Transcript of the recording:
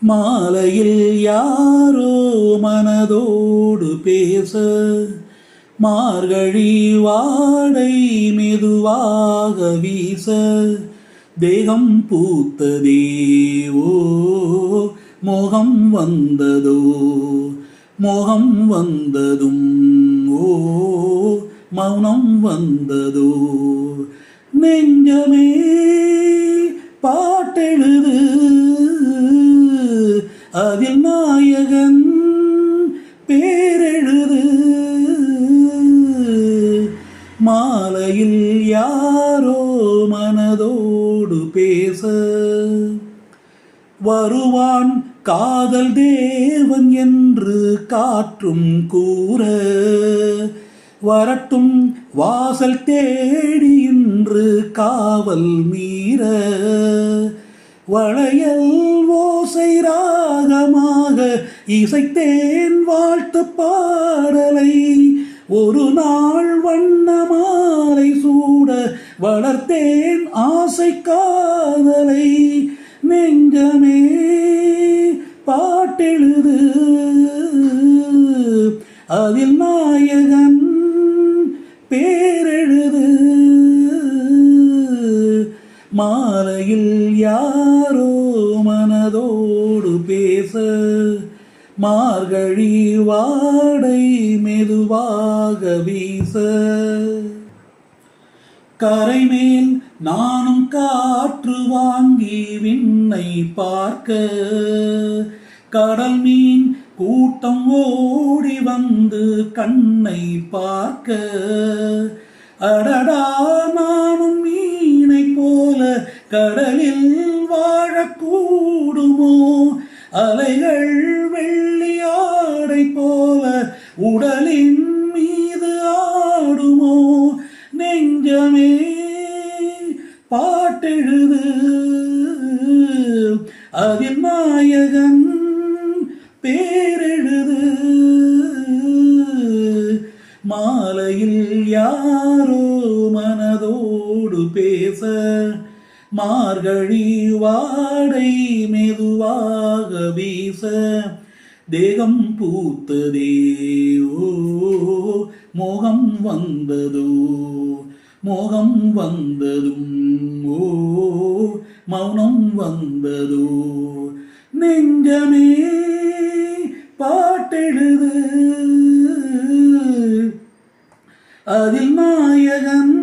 மாலையில் யாரோ மனதோடு பேச மார்கழி வாடை மெதுவாக வீச தேகம் பூத்ததேவோ மோகம் வந்ததோ மோகம் வந்ததும் ஓ மௌனம் வந்ததோ நெஞ்சமே பாட்டெழுது அதில் நாயகன் பேரெழுது மாலையில் யாரோ மனதோடு பேச வருவான் காதல் தேவன் என்று காற்றும் கூற வரட்டும் வாசல் தேடி இன்று காவல் மீற வளையல் ஓசை ராகமாக இசைத்தேன் வாழ்த்து பாடலை ஒரு நாள் வண்ண மாலை சூட வளர்த்தேன் ஆசை காதலை நெஞ்சமே பாட்டெழுது அதில் நாயகன் பேரெழுது மாலையில் யாரோ மனதோடு பேச மார்கழி வாடை மெதுவாக வீச கரைமேல் நானும் காற்று வாங்கி விண்ணை பார்க்க கடல் மீன் கூட்டம் ஓடி வந்து கண்ணை பார்க்க அடடா நானும் மீனை போல கடலில் வாழக்கூடுமோ அலைகள் வெள்ளியாடை போல உடலின் மீது ஆடுமோ நெஞ்சமே பாட்டெழுது அதில் நாயகன் பேரெழுது மாலையில் யாரோ மனதோடு பேச மார்கழி வாடை மெதுவாக வீச தேகம் பூத்ததே ஓ மோகம் வந்ததோ மோகம் வந்ததும் ஓ மௌனம் வந்ததோ நெஞ்சமே பாட்டெழுது அதில் நாயகன்